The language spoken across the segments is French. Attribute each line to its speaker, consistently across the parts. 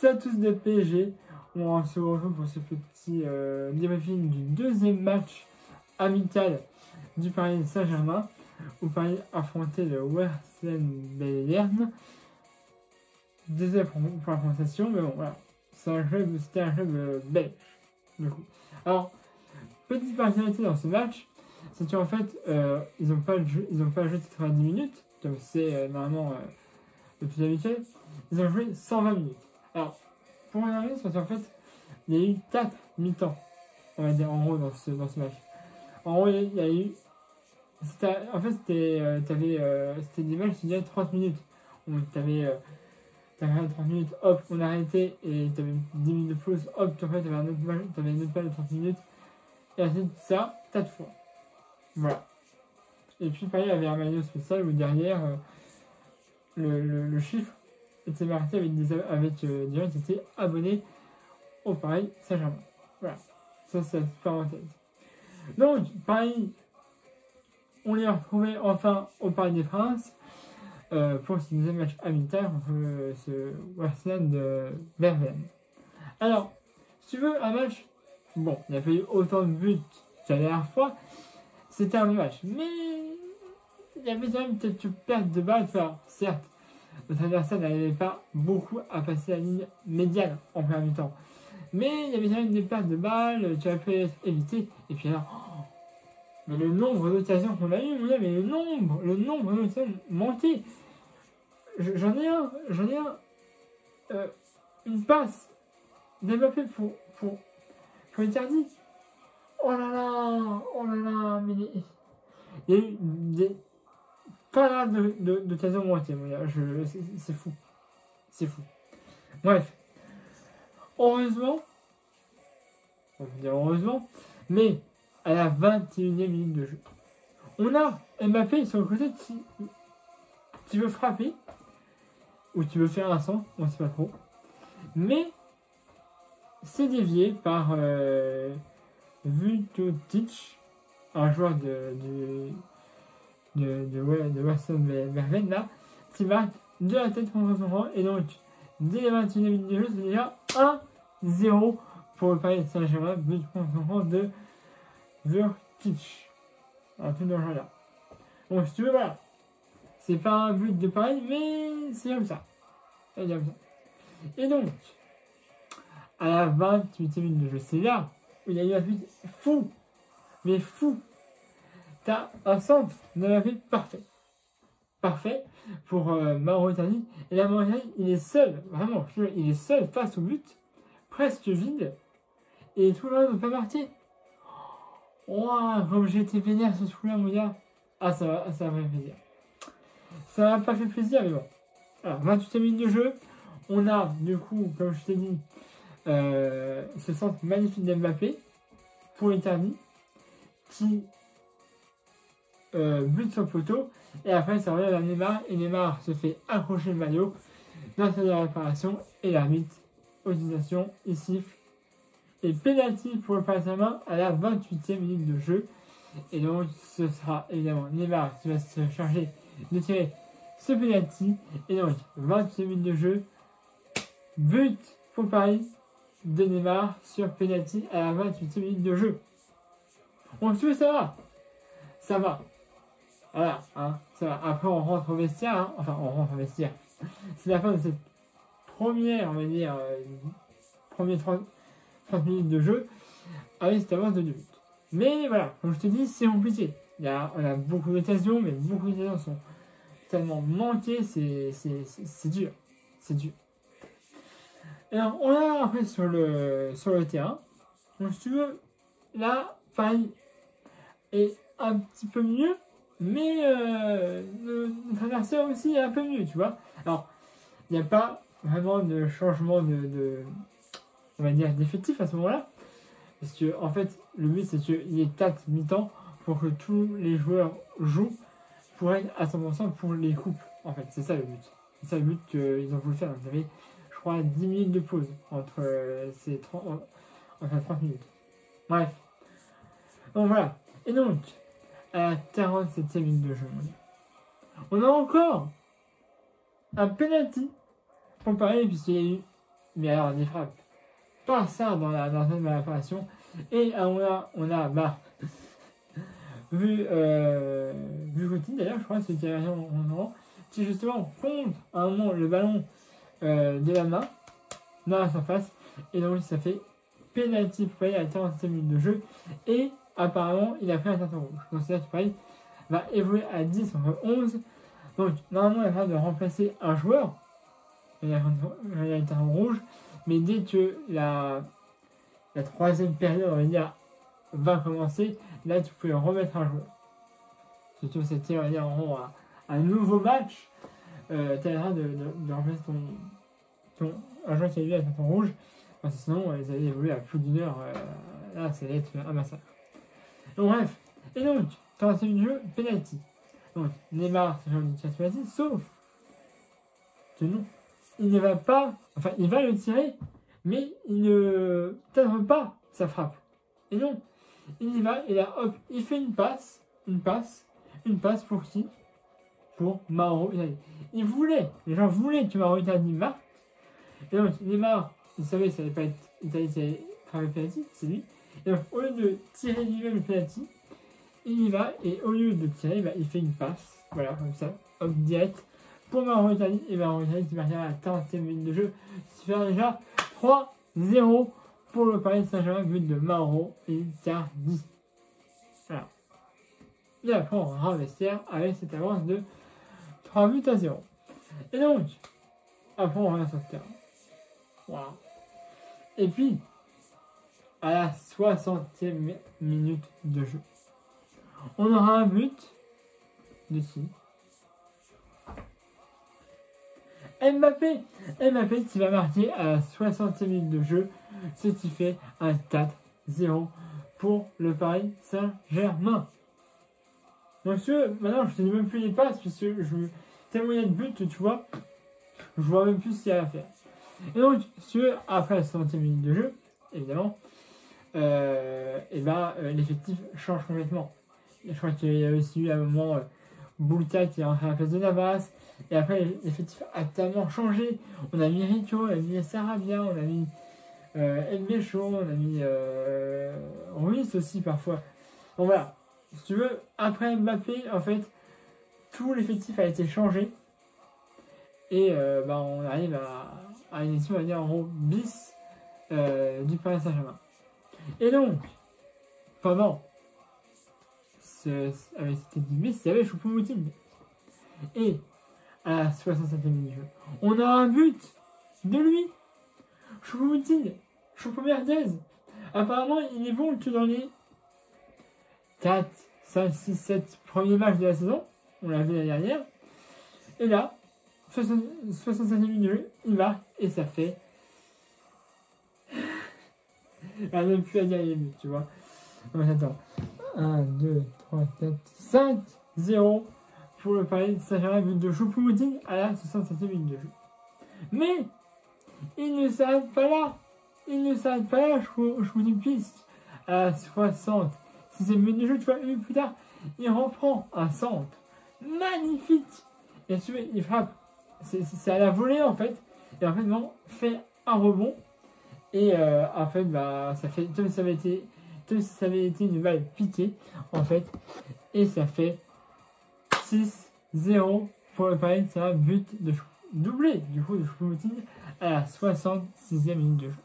Speaker 1: Salut à tous de PSG. On se retrouve pour ce petit débriefing du deuxième match amical du Paris Saint-Germain, où Paris affrontait le Werder Bremen. Désolé pour la prononciation, mais bon, voilà. C'était un club belge, du coup. Alors, petite particularité dans ce match, c'est qu'en fait, ils n'ont pas joué 90 minutes, comme c'est normalement le plus habituel. Ils ont joué 120 minutes. Alors, pour regarder, c'est parce qu'en fait, il y a eu 4 mi-temps, on va dire, en gros, dans ce match. En gros, il y a eu. En fait, c'était des matchs qui duraient 30 minutes. T'avais 30 minutes, hop, on a arrêté, et t'avais 10 minutes de pause, hop, t'avais un autre match, t'avais une autre match de 30 minutes, et ainsi de ça, 4 fois. Voilà. Et puis, pareil, il y avait un maillot spécial où derrière, le chiffre était marqué avec des gens qui étaient abonnés au Paris Saint-Germain. Voilà. Ça, c'est la petite parenthèse. Donc, Paris, on les a retrouvés enfin au Parc des Princes pour ce deuxième match amical contre ce Werder de Bremen. Alors, si tu veux, un match, bon, il n'y a pas eu autant de buts que la dernière fois, c'était un bon match, mais il y avait quand même quelques pertes de balles, certes. Notre adversaire n'arrivait pas beaucoup à passer la ligne médiane en première mi-temps. Mais il y avait quand même des pertes de balles qui auraient pu être évitées. Et puis alors, mais le nombre d'occasions qu'on a eu, mais le nombre d'occasions manquées. J'en ai un, une passe développée pour Icardi. Oh là là, mais il y a eu des pas d'occasions manquées, mon gars, c'est fou. C'est fou. Bref. Heureusement, on peut dire heureusement, mais à la 21e minute de jeu, on a Mbappé sur le côté qui veut frapper, ou qui veut faire un centre, on ne sait pas trop, mais c'est dévié par Vujovic, un joueur de Weston Bremen là, qui marque de la tête contre son rang, et donc dès les 21e minutes de jeu, c'est déjà 1-0 pour le Paris Saint-Germain, but contre son rang de Vujovic. Un peu dans le genre là. Donc si tu veux, voilà. C'est pas un but de Paris, mais c'est comme ça. Et donc, à la 28e minute de jeu, c'est là où il y a eu un but fou. Mais fou. T'as un centre de la vie parfait. Parfait pour Mauritanie. Et la Mauritanie, il est seul, vraiment, il est seul face au but, presque vide. Et tout le monde n'a pas marqué. Ouah, comme j'ai été vénère ce coup-là, mon gars. Ah, ça va faire plaisir. Ça m'a pas fait plaisir, mais bon. Alors, 28e minute de jeu. On a, du coup, comme je t'ai dit, ce centre magnifique d'Mbappé pour Icardi, qui but sur le poteau, et après ça revient à Neymar, et Neymar se fait accrocher le maillot dans sa réparation, et l'arbitre, utilisation, il siffle, et pénalty pour le Paris Saint-Germain à la 28e minute de jeu. Et donc ce sera évidemment Neymar qui va se charger de tirer ce pénalty, et donc 28e minute de jeu, but pour Paris de Neymar sur pénalty à la 28e minute de jeu. On se ça va. Voilà, hein, ça va. Après, on rentre au vestiaire, hein. Enfin, on rentre au vestiaire. C'est la fin de cette première, on va dire, première 30 minutes de jeu, avec cette avance de 2 buts. Mais voilà, comme je te dis, c'est compliqué. On a beaucoup d'occasions, mais beaucoup d'occasions sont tellement manquées, c'est dur. C'est dur. Et alors, on a après sur le terrain. Donc, si tu veux, là, Paris est un petit peu mieux, mais notre adversaire aussi est un peu mieux, tu vois. Alors, il n'y a pas vraiment de changement on va dire, d'effectif à ce moment-là. Parce que, en fait, le but, c'est qu'il y ait 4 mi-temps pour que tous les joueurs jouent pour être à 100% pour les coupes. En fait, c'est ça le but. C'est ça le but qu'ils ont voulu faire. Donc, il y avait, je crois, 10 minutes de pause entre ces 30 minutes. Bref. Donc, voilà. Et donc, à la 47e minute de jeu, on a encore un penalty pour Paris, puisqu'il y a eu mais alors des frappes. Pas ça dans la formation. Et on a bah, vu Coutinho d'ailleurs, je crois que c'est qui a raison en moment, qui justement compte à un moment le ballon de la main dans la surface. Et donc ça fait penalty pour Paris à 47 minutes de jeu. Et apparemment il a pris un carton rouge. Donc c'est-à-dire que Paris va évoluer à 10 entre 11. Donc normalement il va de remplacer un joueur. Il y a un carton rouge. Mais dès que la troisième période, on va dire, va commencer, là tu peux remettre un joueur. Surtout c'était, on va dire, en gros, un nouveau match. Tu as le droit de remplacer un joueur qui a eu un carton rouge. Parce que sinon, ils allaient évoluer à plus d'une heure. Là, ça allait être un massacre. Donc bref. Et donc, 40 minutes de jeu, penalty. Donc, Neymar, c'est genre du penalty, sauf que non. Il ne va pas, enfin, il va le tirer, mais il ne cadre pas sa frappe. Et non, il y va, et là, hop, il fait une passe pour qui? Pour Mauro Icardi. Les gens voulaient que Mauro Icardi marque. Et donc, Neymar, il savait que ça n'allait pas être Icardi qui allait faire le penalty, c'est lui. Et donc, au lieu de tirer lui-même le penalty, il y va, et au lieu de tirer, bah, il fait une passe, voilà, comme ça, hop, direct. Pour Mauro Icardi, et Mauro Icardi qui marquera à la 40e minute de jeu, ce qui fait déjà 3-0 pour le Paris Saint-Germain, but de Mauro Icardi. Voilà. Et après, on va vestiaire avec cette avance de 3-0. Et donc, après, on revient sur le terrain. Voilà. Et puis, à la 60e minute de jeu, on aura un but de qui? Mbappé qui va marquer à la 60e minute de jeu, ce qui fait un 4-0 pour le Paris Saint-Germain. Donc maintenant je ne sais même plus les passes, puisque tellement il y a de buts, tu vois, je vois même plus ce qu'il y a à faire. Et donc, après la 60e minute de jeu, évidemment, l'effectif change complètement. Je crois qu'il y a aussi eu à un moment Boulta qui est rentré à la place de Navas. Et après, l'effectif a tellement changé. On a mis Rico, on a mis Sarabia, on a mis Elmecho, on a mis Ruiz aussi parfois. Donc voilà, si tu veux, après Mbappé, en fait, tout l'effectif a été changé. Et on arrive à une équipe, on va dire en gros, bis du Paris Saint-Germain. Et donc, pendant avec cette équipe bis, il y avait Choupo-Moting. Et à la 65e minute de jeu, on a un but de lui. Choupo-Moting, Choupo-Merdez. Apparemment, il est bon que dans les 4, 5, 6, 7 premiers matchs de la saison. On l'a vu l'année dernière. Et là, 65e minute de jeu, il marque et ça fait. Il n'y a même plus à dire les buts, tu vois. Donc, attends. 1, 2, 3, 4, 5, 0 pour le Paris Saint-Germain, but de Choupo-Moting à la 67e minute de jeu. Mais il ne s'arrête pas là. Choupo-Moting piste à la 66e minute de jeu. Tu vois, une minute plus tard, il reprend un centre magnifique. Et tu vois, il frappe. C'est à la volée en fait. Et en fait, non, fait un rebond. Et en fait, ça fait comme si ça avait été une balle piquée en fait. Et ça fait 6-0 pour le Paris. C'est un but de doublé du coup de Choupo-Moting à la 66e minute de jeu.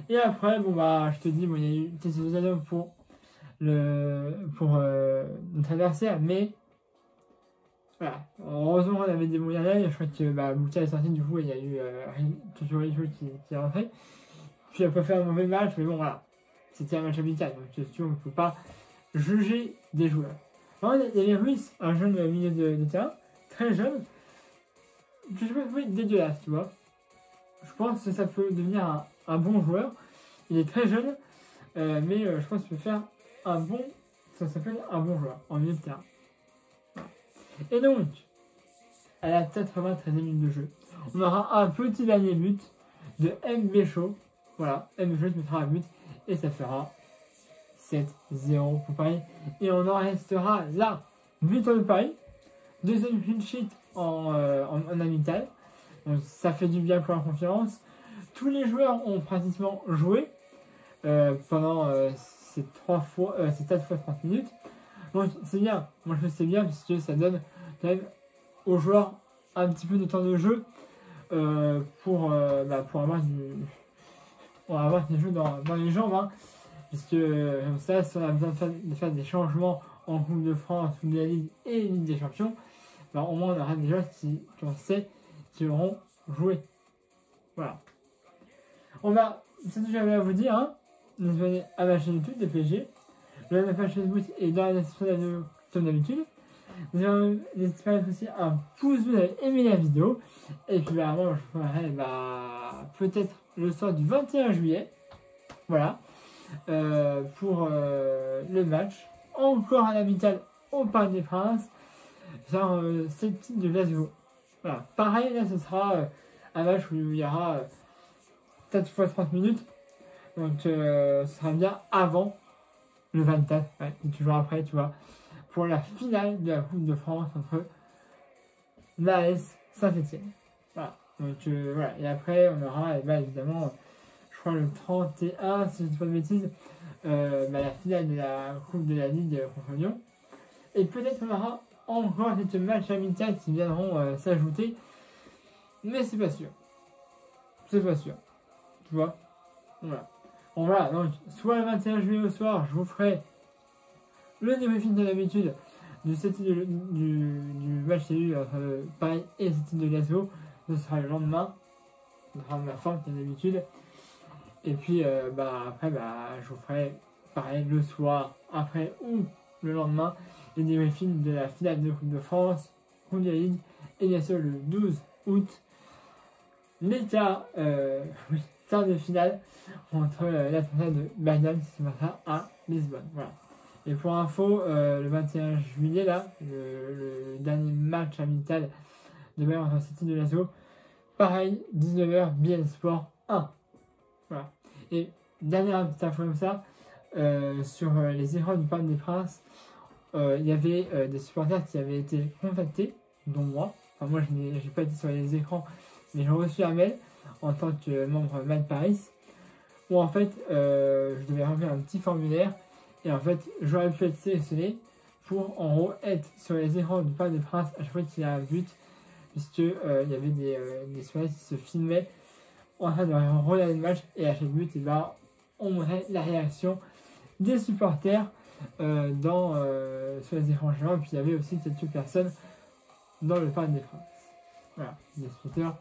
Speaker 1: Et après, je te dis, il y a eu quelques occasions pour notre adversaire, mais voilà. Heureusement, on avait des moyens là. Je crois que Boutia est sorti, du coup, il y a eu Rico qui est rentré. Puis elle peut faire un mauvais match, mais bon, voilà. C'était un match amical, donc on ne peut pas juger des joueurs. Alors, il y avait Ruiz, un jeune milieu de terrain, très jeune. Je peux trouver dégueulasse, tu vois. Je pense que ça peut devenir un bon joueur. Il est très jeune, mais je pense qu'il peut faire ça s'appelle un bon joueur en milieu de terrain. Et donc, à la 93e minute de jeu, on aura un petit dernier but de Mbécho. Voilà, Mbécho qui mettra un but et ça fera 7-0 pour Paris. Et on en restera là. Victoire de Paris. Deuxième clean sheet en amical. Donc ça fait du bien pour la confiance. tous les joueurs ont pratiquement joué pendant ces 4 fois 30 minutes. Donc c'est bien, moi je trouve que c'est bien parce que ça donne quand même aux joueurs un petit peu de temps de jeu pour avoir des jeux dans les jambes. Hein. Puisque comme ça, si on a besoin de faire des changements en Coupe de France, Coupe de la Ligue et Ligue des Champions, ben, au moins on aura des joueurs qu'on sait qui auront joué. Voilà. C'est tout ce que j'avais à vous dire. Hein. N'hésitez pas à ma chaîne YouTube DPG. La page Facebook est dans la description de la vidéo comme d'habitude. N'hésitez pas aussi un pouce bleu si vous avez aimé la vidéo. Et puis moi je ferai peut-être le soir du 21 juillet. Voilà. Pour le match. Encore un amical au Parc des Princes. Genre 7 titres de Glasgow. Voilà. Pareil, là ce sera un match où il y aura 4 fois 30 minutes. Donc ce sera bien avant le 24. Ouais, et toujours après, tu vois. Pour la finale de la Coupe de France entre l'AS Saint-Etienne. Voilà. Donc voilà. Et après, on aura évidemment, je crois le 31, si je ne dis pas de bêtises, la finale de la Coupe de la Ligue contre Lyon. Et peut-être on aura encore quelques matchs amicaux qui viendront s'ajouter. Mais c'est pas sûr. C'est pas sûr. Tu vois. Voilà. Bon voilà, donc soit le 21 juillet au soir, je vous ferai le débriefing de l'habitude du match qu'il entre Paris et le City de Glasgow. Ce sera le lendemain. Ce sera de ma forme comme d'habitude. Et puis après, je vous ferai pareil le soir, après ou le lendemain, le débriefing de la finale de Coupe de France, Coupe de la Ligue, et bien sûr le 12 août, quart de finale entre l'Atalanta de Bayern qui se passera à Lisbonne. Voilà. Et pour info, le 21 juillet, là, le dernier match amical de Bayern entre City de Glasgow, pareil, 19h, BN Sport 1. Voilà. Et dernière petite info comme ça, sur les écrans du Parc des Princes, il y avait des supporters qui avaient été contactés, dont moi. Enfin, moi, je n'ai pas été sur les écrans, mais j'ai reçu un mail en tant que membre Mad Paris, où en fait, je devais remplir un petit formulaire, et en fait, j'aurais pu être sélectionné pour en gros être sur les écrans du Parc des Princes à chaque fois qu'il y a un but, puisque il y avait des soirées qui se filmaient en train de regarder le match, et à chaque but, on montrait la réaction des supporters sur les écrans géants, et puis il y avait aussi quelques personnes dans le Parc des Princes. Voilà, des supporters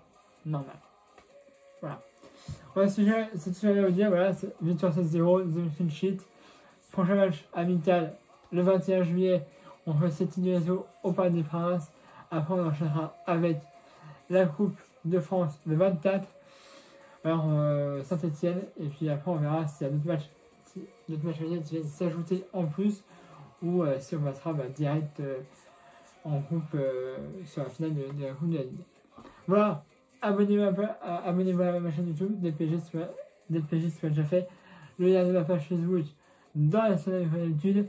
Speaker 1: normal. Voilà. Voilà, c'est tout ce que j'avais à vous dire. Voilà, victoire 7-0, The Clean Sheet. Prochain match amical le 21 juillet. On fait 7 de Glasgow au Parc des Princes. Après, on enchaînera avec la Coupe de France le 24. Alors, Saint-Etienne. Et puis après, on verra s'il y a d'autres matchs amicaux qui viennent s'ajouter en plus. Ou si on passera direct en groupe sur la finale de la Coupe de la Ligue. Voilà. Abonnez-vous à ma chaîne YouTube, DPG si c'est déjà fait. Le lien de ma page Facebook dans la chaîne de YouTube.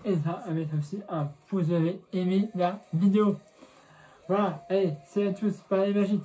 Speaker 1: Et ça, à mettre aussi un pouce levé, aimez la vidéo. Voilà, allez, c'est à tous, pareil magique.